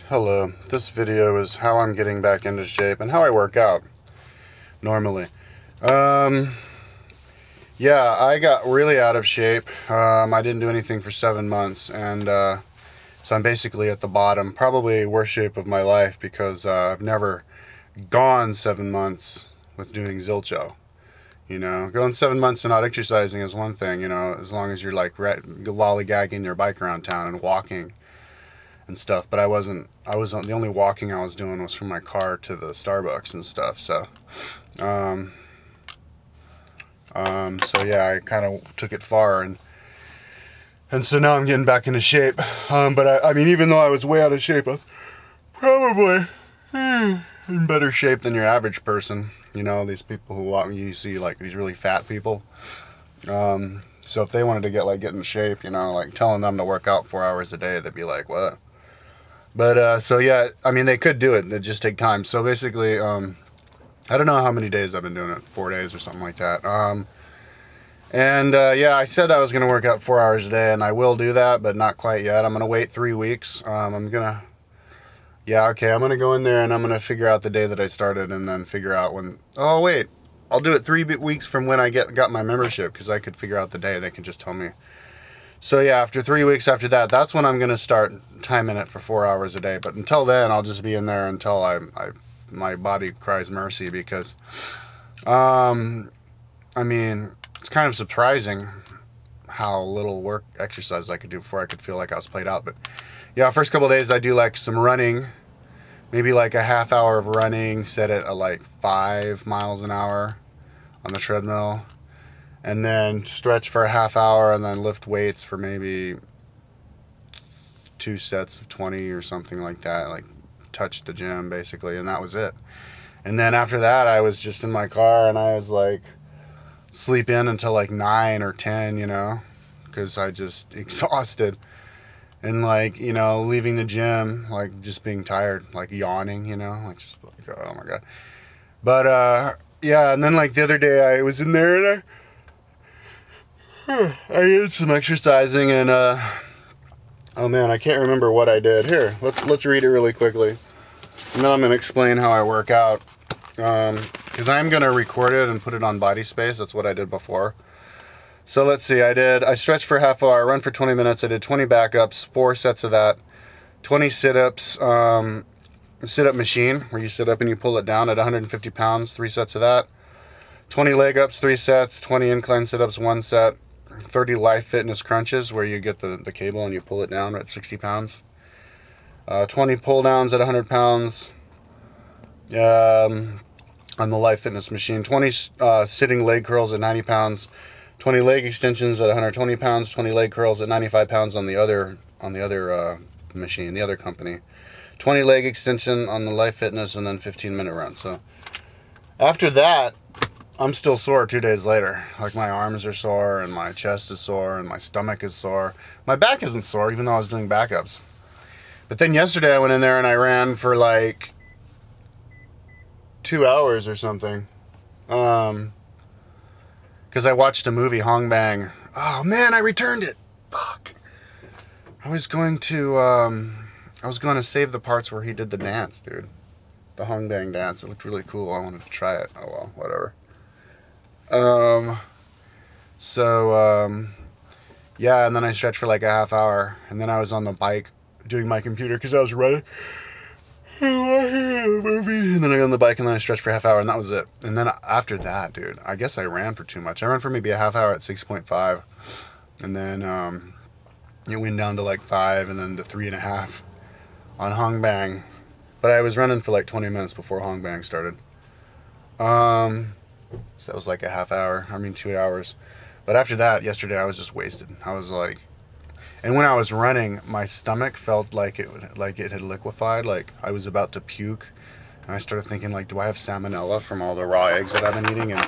Hello, this video is how I'm getting back into shape and how I work out normally. Yeah, I got really out of shape. I didn't do anything for 7 months, and so I'm basically at the bottom, probably worst shape of my life, because I've never gone 7 months with doing zilcho. You know, going 7 months and not exercising is one thing, you know, as long as you're like lollygagging your bike around town and walking and stuff. But the only walking I was doing was from my car to the Starbucks and stuff. So, so yeah, I kind of took it far, and so now I'm getting back into shape. But I mean, even though I was way out of shape, I was probably in better shape than your average person. You know, these people who walk, you see like these really fat people. So if they wanted to get in shape, you know, like telling them to work out 4 hours a day, they'd be like, what? But, so yeah, I mean, they could do it. It'd just take time. So basically, I don't know how many days I've been doing it, 4 days or something like that. Yeah, I said I was going to work out 4 hours a day, and I will do that, but not quite yet. I'm going to wait 3 weeks. I'm going to go in there, and I'm going to figure out the day that I started, and then figure out when, oh, wait, I'll do it 3 weeks from when I got my membership, because I could figure out the day. They can just tell me. So yeah, after 3 weeks after that, that's when I'm going to start timing it for 4 hours a day. But until then, I'll just be in there until my body cries mercy, because, I mean, it's kind of surprising how little exercise I could do before I could feel like I was played out. But yeah, first couple of days I do like some running, maybe like a half hour of running, set it at like 5 miles an hour on the treadmill. And then stretch for a half hour, and then lift weights for maybe 2 sets of 20 or something like that. Like, touch the gym, basically, and that was it. And then after that, I was just in my car, and I was like, sleep in until like 9 or 10, you know, because I just exhausted. And like, you know, leaving the gym, like just being tired, like yawning, you know, like just like, oh my God. But, yeah, and then like the other day I was in there, and I did some exercising, and oh man, I can't remember what I did. Here, let's read it really quickly, and then I'm gonna explain how I work out, because I'm gonna record it and put it on Body Space. That's what I did before. So let's see. I stretched for half hour, run for 20 minutes. I did 20 backups, 4 sets of that, 20 sit-ups, sit-up machine where you sit up and you pull it down at 150 pounds, 3 sets of that, 20 leg ups, 3 sets, 20 incline sit-ups, 1 set. 30 Life Fitness crunches where you get the cable and you pull it down at 60 pounds. 20 pull downs at 100 pounds on the Life Fitness machine. 20 sitting leg curls at 90 pounds. 20 leg extensions at 120 pounds. 20 leg curls at 95 pounds on the other machine, the other company. 20 leg extension on the Life Fitness, and then 15-minute run. So after that, I'm still sore 2 days later. Like, my arms are sore, and my chest is sore, and my stomach is sore. My back isn't sore, even though I was doing backups. But then yesterday I went in there and I ran for like 2 hours or something. Because I watched a movie, Hong Bang. Oh man, I returned it. Fuck. I was going to save the parts where he did the dance, dude. The Hong Bang dance. It looked really cool. I wanted to try it. Oh well, whatever. Yeah, and then I stretched for like a half hour, and then I was on the bike doing my computer because I was running a movie, and then I got on the bike, and then I stretched for a half hour, and that was it. And then after that, dude, I guess I ran for too much. I ran for maybe a half hour at 6.5, and then it went down to like 5, and then to 3.5 on Hong Bang. But I was running for like 20 minutes before Hong Bang started. So that was like a half hour, 2 hours. But after that, yesterday, I was just wasted. I was like, and when I was running, my stomach felt like it had liquefied, like I was about to puke. And I started thinking, like, do I have salmonella from all the raw eggs that I've been eating? And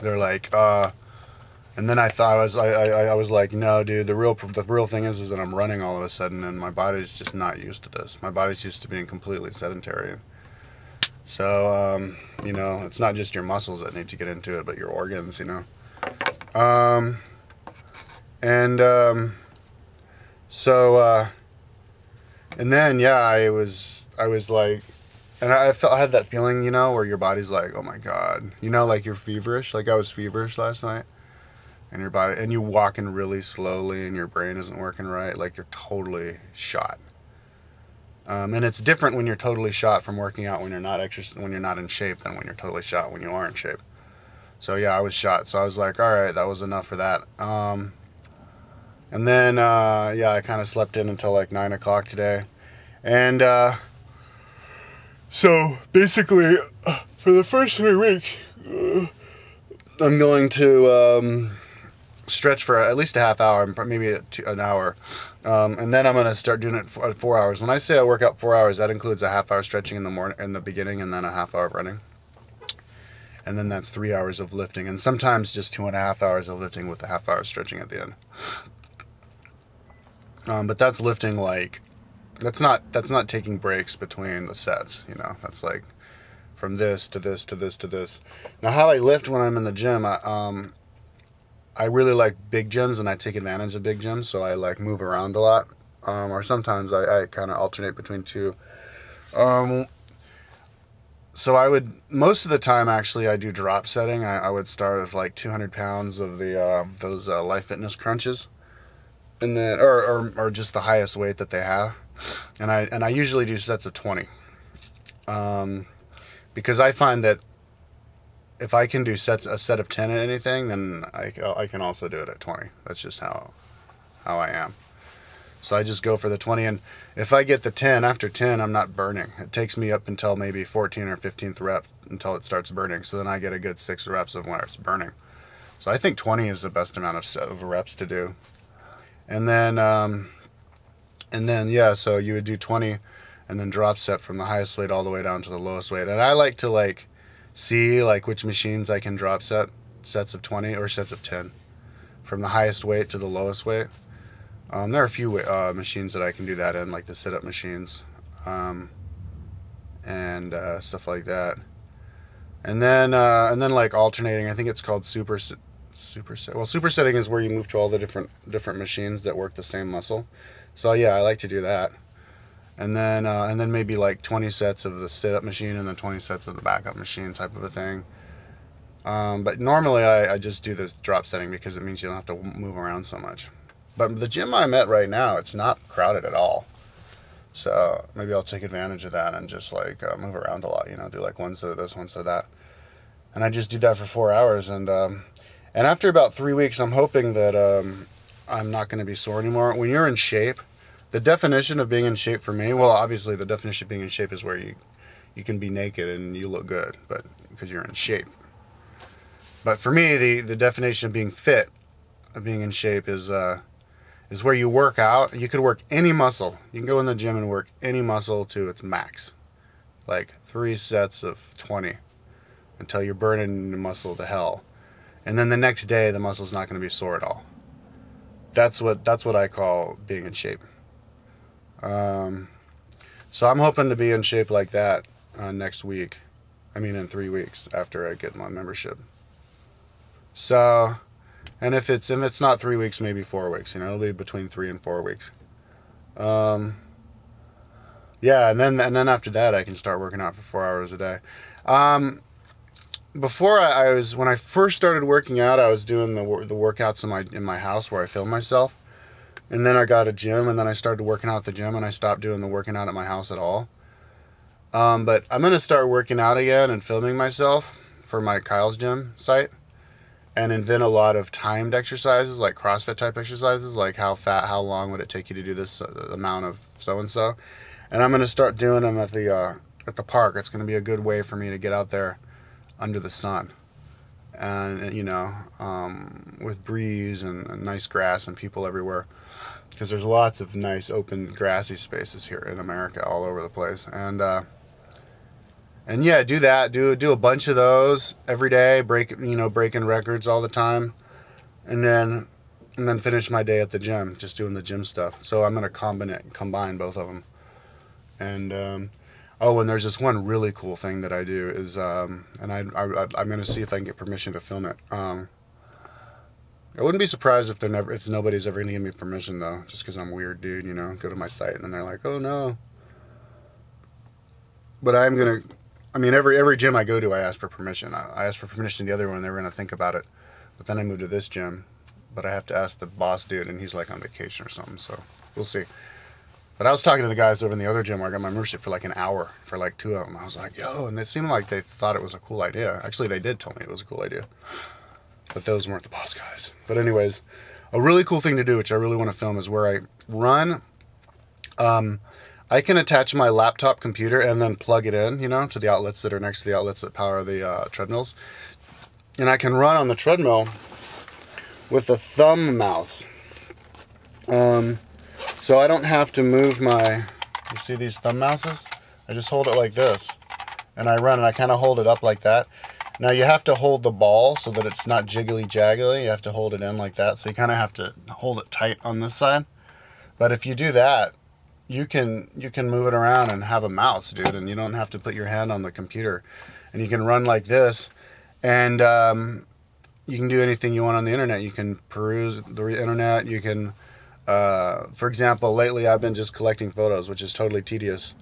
they're like, and then I thought, I was like, no, dude, the real thing is that I'm running all of a sudden, and my body's just not used to this. My body's used to being completely sedentary. So, you know, it's not just your muscles that need to get into it, but your organs, you know. And then yeah, I was like, and I had that feeling, you know, where your body's like, oh my god, you know, like you're feverish. Like I was feverish last night, and your body, and you walking really slowly, and your brain isn't working right. Like you're totally shot. And it's different when you're totally shot from working out when you're not when you're not in shape than when you're totally shot when you are in shape. So yeah, I was shot. So I was like, all right, that was enough for that. And then yeah, I kind of slept in until like 9 o'clock today, and so basically for the first 3 weeks, I'm going to stretch for at least a half hour, maybe an hour. And then I'm going to start doing it for 4 hours. When I say I work out 4 hours, that includes a half hour stretching in the morning, in the beginning, and then a half hour of running. And then that's 3 hours of lifting, and sometimes just 2.5 hours of lifting with a half hour stretching at the end. But that's lifting like, that's not taking breaks between the sets, you know. That's like from this to this to this to this. Now how I lift when I'm in the gym, I really like big gyms, and I take advantage of big gyms, so I like move around a lot. Or sometimes I kind of alternate between two. So I would, most of the time actually, I do drop setting. I would start with like 200 pounds of the those Life Fitness crunches, and then or just the highest weight that they have, and I usually do sets of 20, because I find that if I can do a set of 10 at anything, then I can also do it at 20. That's just how I am. So I just go for the 20, and if I get the 10, after 10, I'm not burning. It takes me up until maybe 14th or 15th rep until it starts burning. So then I get a good 6 reps of when it's burning. So I think 20 is the best amount of reps to do. And then yeah, so you would do 20, and then drop set from the highest weight all the way down to the lowest weight. And I like to like see like which machines I can drop sets of 20 or sets of 10 from the highest weight to the lowest weight. There are a few machines that I can do that in, like the sit-up machines, and stuff like that. And then like alternating. I think it's called superset. Well, supersetting is where you move to all the different machines that work the same muscle. So yeah, I like to do that. And then maybe like 20 sets of the sit-up machine, and then 20 sets of the backup machine, type of a thing. But normally I just do this drop setting because it means you don't have to move around so much. But the gym I'm at right now, it's not crowded at all. So maybe I'll take advantage of that and just like move around a lot, you know, do like one set of this, one set of that. And I just do that for 4 hours. And after about 3 weeks, I'm hoping that I'm not going to be sore anymore. When you're in shape, the definition of being in shape for me, well, obviously the definition of being in shape is where you can be naked and you look good, but because you're in shape. But for me, the definition of being fit, of being in shape is where you work out. You could work any muscle. You can go in the gym and work any muscle to its max. Like 3 sets of 20 until you're burning the muscle to hell. And then the next day, the muscle's not going to be sore at all. That's what I call being in shape. So I'm hoping to be in shape like that next week. I mean, in 3 weeks after I get my membership. So, and if it's not 3 weeks, maybe 4 weeks. You know, it'll be between 3 and 4 weeks. Yeah, and then after that, I can start working out for 4 hours a day. Before when I first started working out, I was doing the workouts in my house where I film myself. And then I got a gym, and then I started working out at the gym, and I stopped doing the working out at my house at all. But I'm going to start working out again and filming myself for my Kyle's Gym site, and invent a lot of timed exercises, like CrossFit type exercises, like how long would it take you to do this amount of so-and-so. And I'm going to start doing them at the park. It's going to be a good way for me to get out there under the sun. And you know, with breeze and nice grass and people everywhere, because there's lots of nice open grassy spaces here in America all over the place. And yeah, do that. Do a bunch of those every day. Breaking records all the time, and then finish my day at the gym, just doing the gym stuff. So I'm gonna combine both of them. And oh, and there's this one really cool thing that I do is, and I'm going to see if I can get permission to film it. I wouldn't be surprised if nobody's ever gonna give me permission though, just because I'm weird, dude. You know, go to my site and then they're like, oh no. But I'm gonna. I mean, every gym I go to, I ask for permission. I asked for permission the other one. They were gonna think about it, but then I moved to this gym. But I have to ask the boss dude, and he's like on vacation or something. So we'll see. But I was talking to the guys over in the other gym where I got my membership for like an hour for like 2 of them. I was like, yo, and it seemed like they thought it was a cool idea. Actually, they did tell me it was a cool idea. But those weren't the boss guys. But anyways, a really cool thing to do, which I really want to film, is where I run. I can attach my laptop computer and then plug it in, you know, to the outlets that are next to the outlets that power the treadmills. And I can run on the treadmill with a thumb mouse. So I don't have to move my, you see these thumb mouses? I just hold it like this and I run, and I kind of hold it up like that. Now you have to hold the ball so that it's not jiggly jaggly. You have to hold it in like that. So you kind of have to hold it tight on this side. But if you do that, you can move it around and have a mouse, dude, and you don't have to put your hand on the computer. And you can run like this, and you can do anything you want on the internet. You can peruse the internet. You can, for example, lately I've been just collecting photos, which is totally tedious.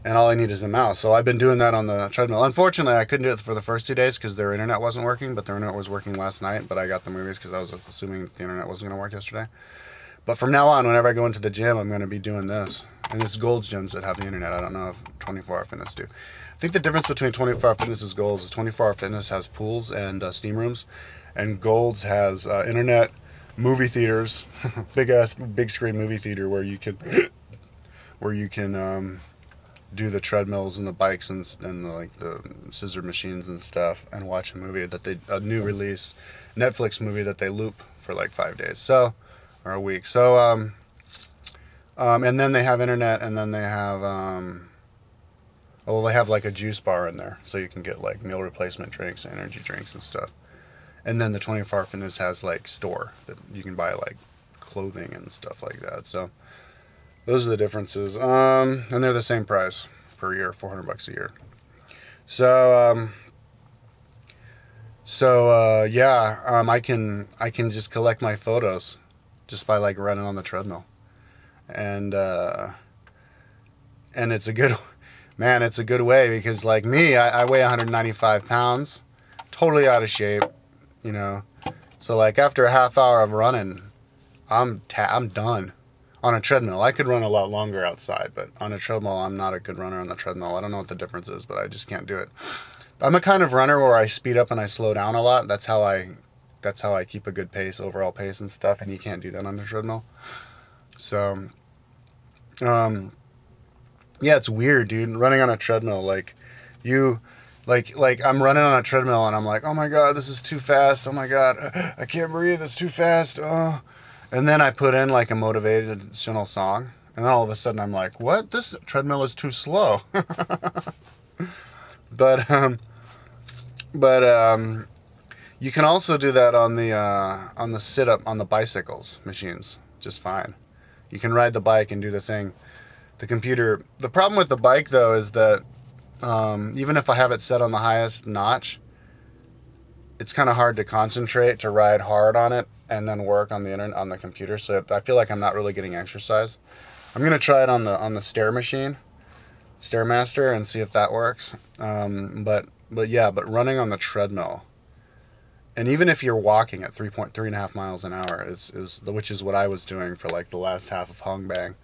And all I need is a mouse. So I've been doing that on the treadmill. Unfortunately, I couldn't do it for the first 2 days because their internet wasn't working, but their internet was working last night. But I got the movies because I was assuming that the internet wasn't going to work yesterday. But from now on, whenever I go into the gym, I'm going to be doing this. And it's Gold's gyms that have the internet. I don't know if 24 Hour Fitness do. I think the difference between 24 Hour Fitness and Gold's is 24 Hour Fitness has pools and steam rooms. And Gold's has internet, movie theaters, big screen movie theater where you can do the treadmills and the bikes and the scissor machines and stuff, and watch a movie that a new release Netflix movie that they loop for like 5 days, so, or a week. So and then they have internet, and then they have they have like a juice bar in there, so you can get like meal replacement drinks, energy drinks and stuff. And then the 24 Hour Fitness has like store that you can buy like clothing and stuff like that. So those are the differences. And they're the same price per year, $400 a year. So I can just collect my photos just by like running on the treadmill. And it's a good, man, it's a good way, because like me, I weigh 195 pounds, totally out of shape, you know. So like after a half hour of running, I'm done. On a treadmill, I could run a lot longer outside, but on a treadmill, I'm not a good runner on the treadmill. I don't know what the difference is, but I just can't do it. I'm a kind of runner where I speed up and I slow down a lot. That's how I keep a good pace, overall pace and stuff, and you can't do that on the treadmill. So, yeah, it's weird, dude. Running on a treadmill, like I'm running on a treadmill and I'm like, oh my God, this is too fast. Oh my God, I can't breathe. It's too fast. Oh. And then I put in like a motivational song, and then all of a sudden I'm like, what? This treadmill is too slow. But you can also do that on the sit-up on the bicycles machines just fine. You can ride the bike and do the thing. The computer, the problem with the bike though is that even if I have it set on the highest notch, it's kind of hard to concentrate to ride hard on it and then work on the computer. So I feel like I'm not really getting exercise. I'm gonna try it on the stair machine, Stairmaster, and see if that works. But running on the treadmill, and even if you're walking at 3.5 miles an hour, which is what I was doing for like the last half of Hong Bang.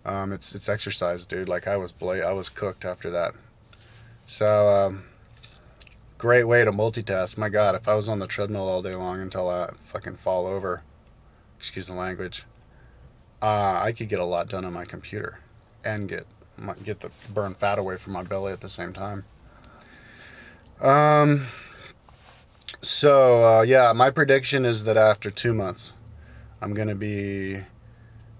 It's exercise, dude. Like I was cooked after that. So great way to multitask. My God, if I was on the treadmill all day long until I fucking fall over, excuse the language, I could get a lot done on my computer and get the burn fat away from my belly at the same time. Yeah, my prediction is that after 2 months, I'm gonna be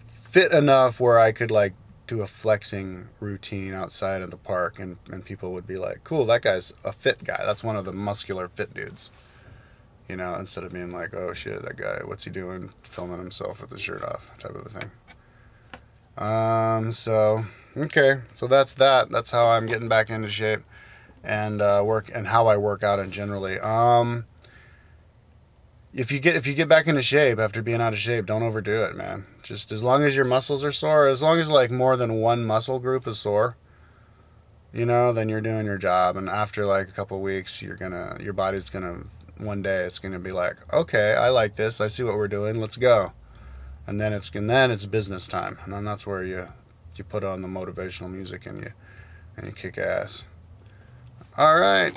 fit enough where I could like do a flexing routine outside in the park, and people would be like, cool, that guy's a fit guy. That's one of the muscular fit dudes. You know, instead of being like, oh shit, that guy, what's he doing? Filming himself with his shirt off, type of a thing. Okay, so that's that. That's how I'm getting back into shape and how I work out in generally. if you get back into shape after being out of shape, don't overdo it, man. Just as long as your muscles are sore, as long as like more than one muscle group is sore, you know, then you're doing your job. And after like a couple weeks, your body's gonna, one day it's gonna be like, okay, I like this. I see what we're doing. Let's go. And then it's business time. And then that's where you put on the motivational music and you kick ass. All right.